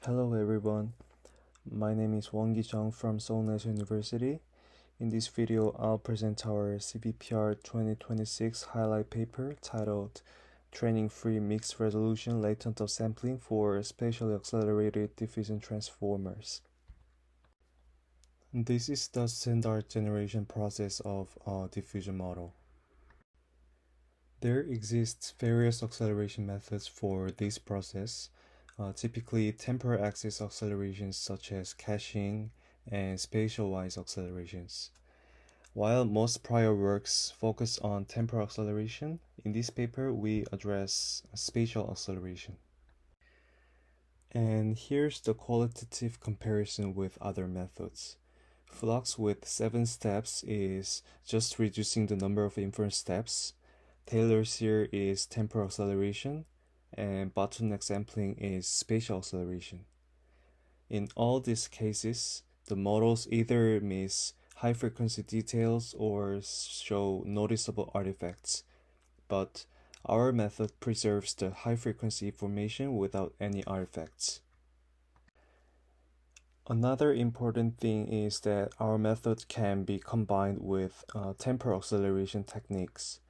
Hello everyone, my name is Wongi Jung from Seoul National University. In this video, I'll present our CVPR 2026 highlight paper titled Training-Free Mixed Resolution Latent Upsampling for Spatially Accelerated Diffusion Transformers. This is the standard generation process of a diffusion model. There exists various acceleration methods for this process, typically temporal axis accelerations such as caching and spatial-wise accelerations. While most prior works focus on temporal acceleration, in this paper we address spatial acceleration. And here's the qualitative comparison with other methods. Flux with 7 steps is just reducing the number of inference steps. Taylor's here is temporal acceleration, and bottleneck sampling is spatial acceleration. In all these cases, the models either miss high-frequency details or show noticeable artifacts, but our method preserves the high-frequency information without any artifacts. Another important thing is that our method can be combined with temporal acceleration techniques.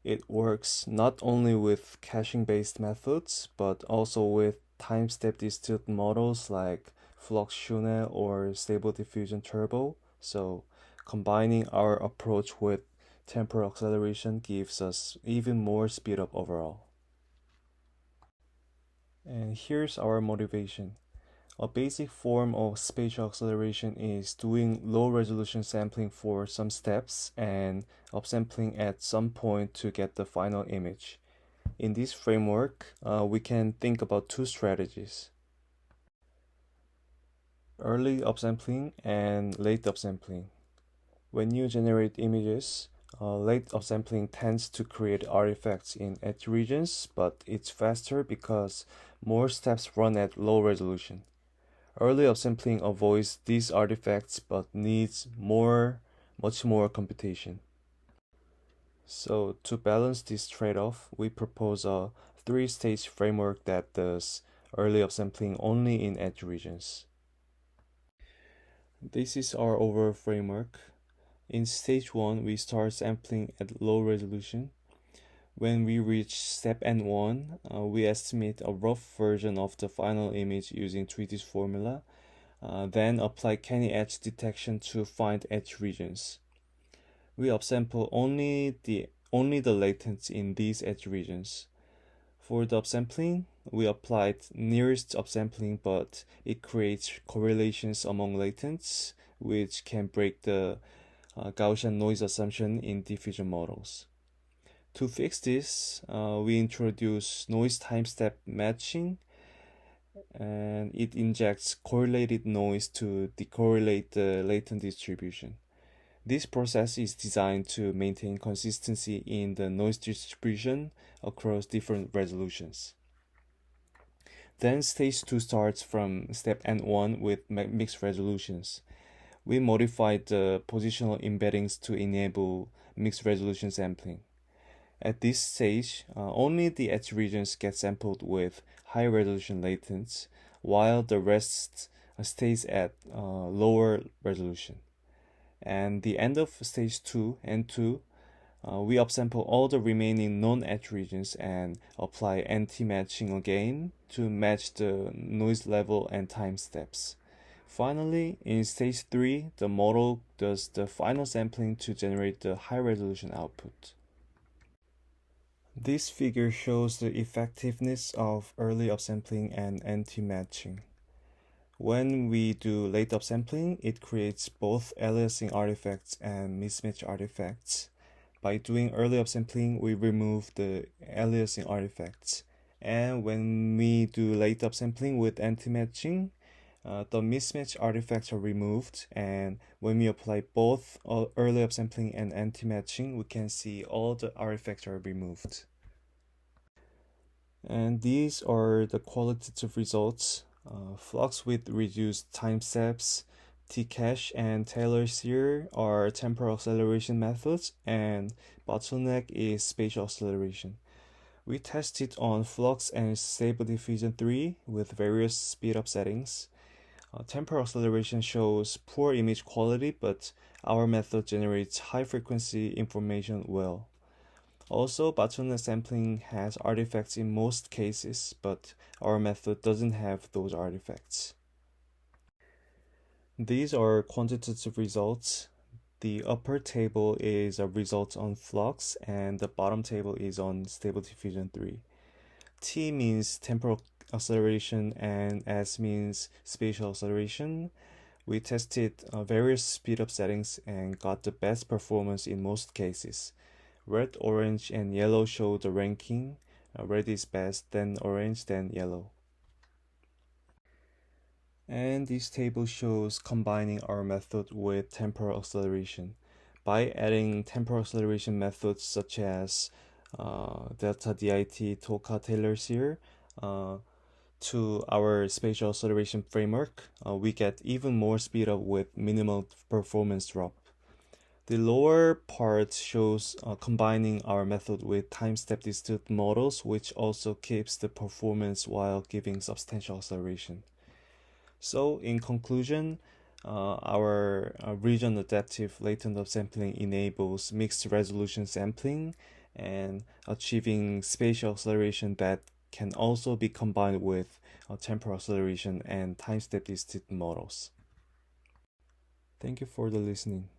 It works not only with caching-based methods, but also with time-step distilled models like Flux-Shunel or Stable Diffusion Turbo. So combining our approach with temporal acceleration gives us even more speed up overall. And here's our motivation. A basic form of spatial acceleration is doing low-resolution sampling for some steps and upsampling at some point to get the final image. In this framework, we can think about two strategies: early upsampling and late upsampling. When you generate images, late upsampling tends to create artifacts in edge regions, but it's faster because more steps run at low resolution. Early upsampling avoids these artifacts but needs much more computation. So to balance this trade-off, we propose a 3-stage framework that does early upsampling only in edge regions. This is our overall framework. In stage 1, we start sampling at low resolution. When we reach step N1, we estimate a rough version of the final image using 3D's formula, then apply canny edge detection to find edge regions. We upsample only the latents in these edge regions. For the upsampling, we applied nearest upsampling, but it creates correlations among latents, which can break the Gaussian noise assumption in diffusion models. To fix this, we introduce noise time step matching, and it injects correlated noise to decorrelate the latent distribution. This process is designed to maintain consistency in the noise distribution across different resolutions. Then stage 2 starts from step N1 with mixed resolutions. We modified the positional embeddings to enable mixed resolution sampling. At this stage, only the edge regions get sampled with high resolution latents, while the rest stays at lower resolution. And the end of stage 2 and 2, we upsample all the remaining non-edge regions and apply anti-matching again to match the noise level and time steps. Finally, in stage 3, the model does the final sampling to generate the high-resolution output. This figure shows the effectiveness of early upsampling and anti-matching. When we do late upsampling, it creates both aliasing artifacts and mismatch artifacts. By doing early upsampling, we remove the aliasing artifacts. And when we do late upsampling with anti-matching, the mismatch artifacts are removed, and when we apply both early upsampling and anti-matching, we can see all the artifacts are removed. And these are the qualitative results. Flux with reduced time steps, T-cache and Taylor's here are temporal acceleration methods, and bottleneck is spatial acceleration. We tested on flux and stable diffusion 3 with various speedup settings. Temporal acceleration shows poor image quality, but our method generates high frequency information well. Also, bottleneck sampling has artifacts in most cases, but our method doesn't have those artifacts. These are quantitative results. The upper table is a result on flux, and the bottom table is on stable diffusion 3. T means temporal acceleration and S means spatial acceleration. We tested various speedup settings and got the best performance in most cases. Red, orange, and yellow show the ranking. Red is best, then orange, then yellow. And this table shows combining our method with temporal acceleration. By adding temporal acceleration methods such as delta DIT Toka Taylor series to our spatial acceleration framework, we get even more speed up with minimal performance drop. The lower part shows combining our method with time-step distorted models, which also keeps the performance while giving substantial acceleration. So, in conclusion, our region adaptive latent upsampling enables mixed resolution sampling and achieving spatial acceleration that can also be combined with temporal acceleration and time-step distorted models. Thank you for the listening.